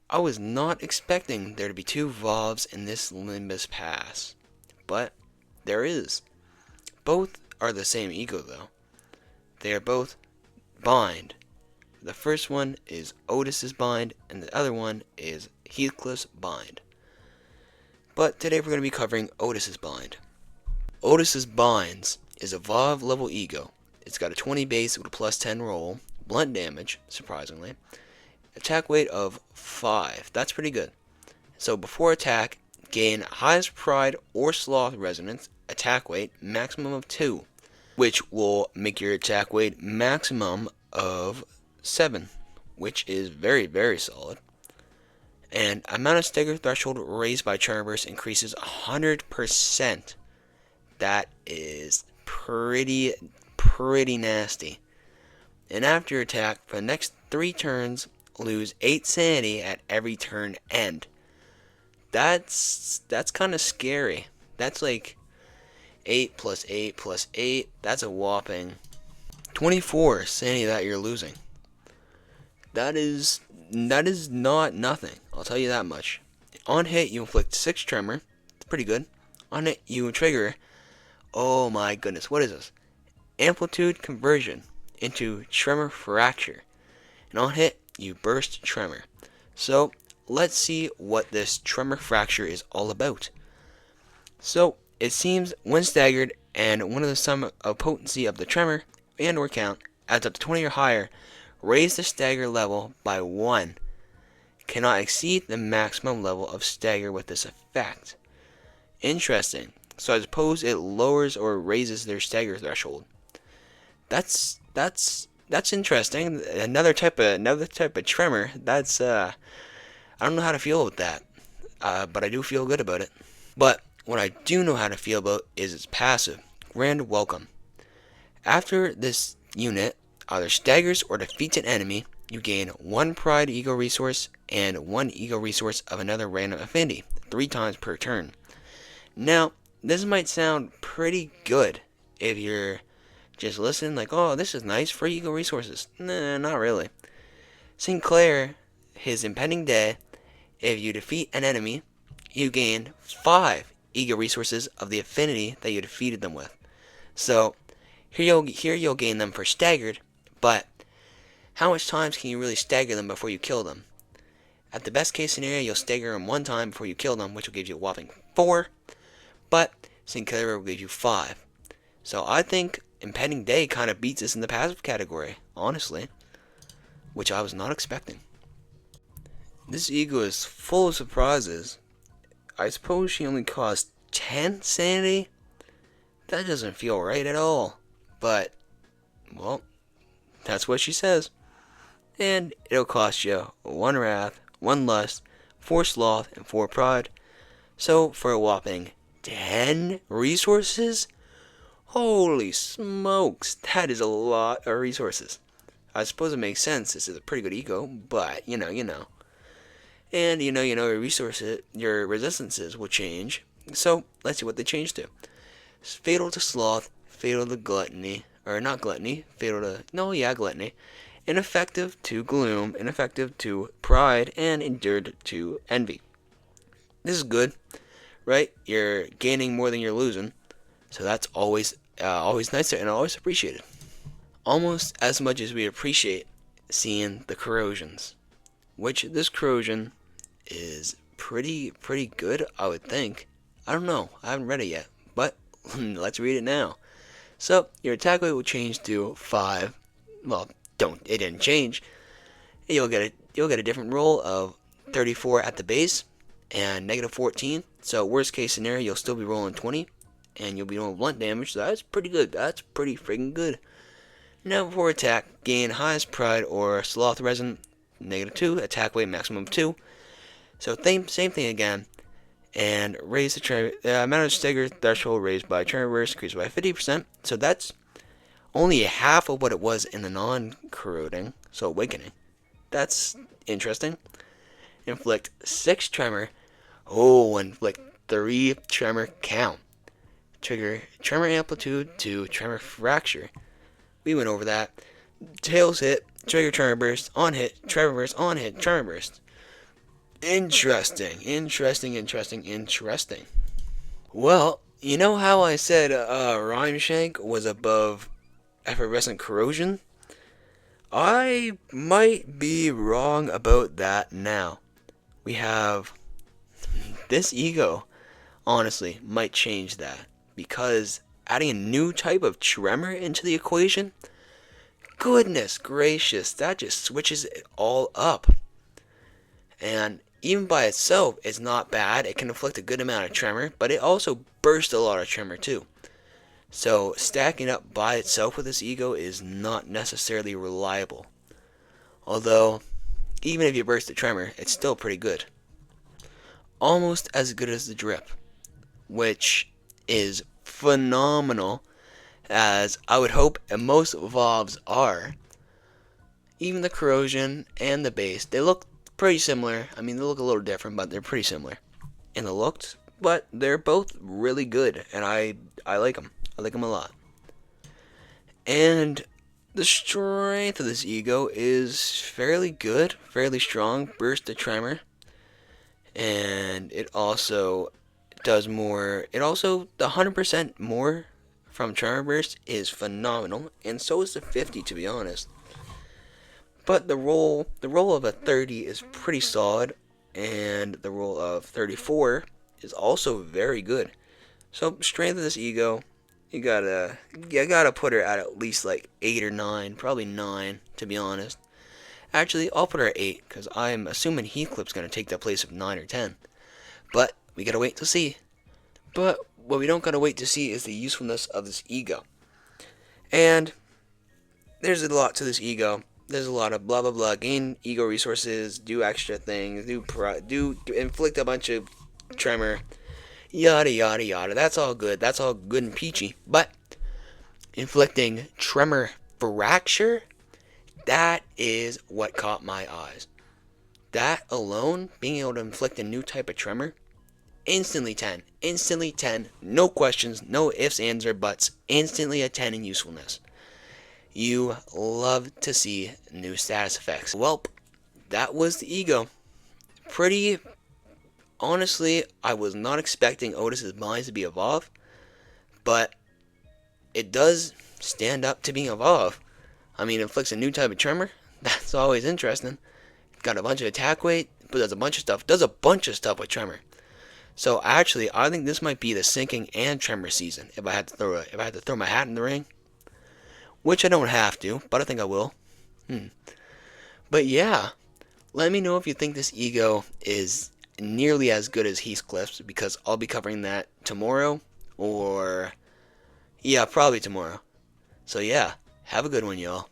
I was not expecting there to be two Vovs in this Limbus pass, but there is. Both are the same E.G.O though. They are both bind. The first one is Outis's bind, and the other one is Heathcliff's bind. But today we're going to be covering Outis's bind. Outis's binds is a Vov level E.G.O. It's got a 20 base with a plus 10 roll, blunt damage, surprisingly, attack weight of 5. That's pretty good. So before attack, gain highest pride or sloth resonance, attack weight maximum of 2, which will make your attack weight maximum of 7, which is very, very solid. And amount of stagger threshold raised by Charm Burst increases 100%. That is pretty nasty. And after attack, for the next 3 turns, lose 8 sanity at every turn end. That's kind of scary. That's like 8 plus 8 plus 8. That's a whopping 24 sanity that you're losing. That is not nothing. I'll tell you that much. On hit, you inflict 6 tremor. It's pretty good. On hit, you trigger. Oh my goodness, what is this? Amplitude conversion into tremor fracture. And on hit, you burst tremor. So let's see what this tremor fracture is all about. So it seems when staggered and one of the sum of potency of the tremor and or count adds up to 20 or higher, raise the stagger level by 1. Cannot exceed the maximum level of stagger with this effect. Interesting. So I suppose it lowers or raises their stagger threshold. That's interesting. Another type of tremor. That's I don't know how to feel about that. But I do feel good about it. But what I do know how to feel about is its passive, Grand Welcome. After this unit either staggers or defeats an enemy, you gain 1 Pride E.G.O resource and 1 E.G.O resource of another random affinity, 3 times per turn. Now, this might sound pretty good if you're just listening like, oh, this is nice, free E.G.O resources. Nah, not really. Sinclair, his impending day, if you defeat an enemy, you gain 5 E.G.O resources of the affinity that you defeated them with. So, here you'll gain them for staggered, but how much times can you really stagger them before you kill them? At the best case scenario, you'll stagger them 1 time before you kill them, which will give you a whopping 4, but Sinclair will give you 5. So I think Impending Day kind of beats us in the passive category, honestly, which I was not expecting. This E.G.O is full of surprises. I suppose she only cost 10 sanity? That doesn't feel right at all, but, well, that's what she says. And it'll cost you 1 Wrath, 1 Lust, 4 Sloth, and 4 Pride. So for a whopping 10 resources? Holy smokes, that is a lot of resources. I suppose it makes sense, this is a pretty good E.G.O, but you know. And your resources, your resistances will change. So let's see what they change to. Fatal to Sloth, fatal to Gluttony, or not Gluttony, Gluttony. Ineffective to Gloom, ineffective to Pride, and endured to Envy. This is good, right? You're gaining more than you're losing, so that's always nice and always appreciated. Almost as much as we appreciate seeing the corrosions, which this corrosion is pretty good, I would think. I don't know, I haven't read it yet, but let's read it now. So your attack weight will change to 5. Well, it didn't change. You'll get a different roll of 34 at the base and negative 14. So worst case scenario, you'll still be rolling 20, and you'll be doing blunt damage. So that's pretty good. That's pretty freaking good. Now before attack, gain highest pride or sloth resin, negative 2, attack weight maximum 2. So same thing again, and raise the amount of stagger threshold raised by Traverse increased by 50%. So that's only half of what it was in the non-corroding, so awakening. That's interesting. Inflict 6 tremor. Oh, inflict 3 tremor count. Trigger tremor amplitude to tremor fracture. We went over that. Tails hit, trigger tremor burst, on hit, tremor burst, on hit, tremor burst. Interesting, interesting, interesting, interesting. Well, you know how I said Rhyme Shank was above effervescent corrosion? I might be wrong about that now. We have this E.G.O, honestly, might change that. Because adding a new type of tremor into the equation, goodness gracious, that just switches it all up. And even by itself, it's not bad. It can inflict a good amount of tremor, but it also bursts a lot of tremor too. So stacking up by itself with this E.G.O is not necessarily reliable. Although, even if you burst the tremor, it's still pretty good. Almost as good as the drip, which is phenomenal, as I would hope most valves are. Even the corrosion and the base, they look pretty similar. I mean, they look a little different, but they're pretty similar in the looks. But they're both really good, and I like them. I like them a lot. And the strength of this E.G.O is fairly good, fairly strong. Burst of tremor, and it also does more. It also the 100% more from tremor burst is phenomenal, and so is the 50, to be honest. But the roll of a 30 is pretty solid, and the roll of 34 is also very good. So strength of this E.G.O, you gotta put her at least like 8 or 9, probably 9 to be honest. Actually, I'll put her at 8 because I'm assuming Heathcliff's gonna take the place of 9 or 10. But we gotta wait to see. But what we don't gotta wait to see is the usefulness of this E.G.O. And there's a lot to this E.G.O. There's a lot of blah blah blah. Gain E.G.O resources, do extra things, do inflict a bunch of tremor, yada yada yada. That's all good. That's all good and peachy. But inflicting tremor fracture, that is what caught my eyes. That alone, being able to inflict a new type of tremor, instantly 10. Instantly 10. No questions, no ifs, ands, or buts. Instantly a 10 in usefulness. You love to see new status effects. Well, that was the E.G.O. Pretty honestly, I was not expecting Outis's minds to be evolved, but it does stand up to being evolved. I mean, it inflicts a new type of tremor. That's always interesting. Got a bunch of attack weight, but does a bunch of stuff. Does a bunch of stuff with tremor. So actually, I think this might be the sinking and tremor season. If I had to throw my hat in the ring, which I don't have to, but I think I will. But yeah, let me know if you think this E.G.O is nearly as good as Heathcliff's, because I'll be covering that tomorrow, or yeah, probably tomorrow. So yeah, have a good one, y'all.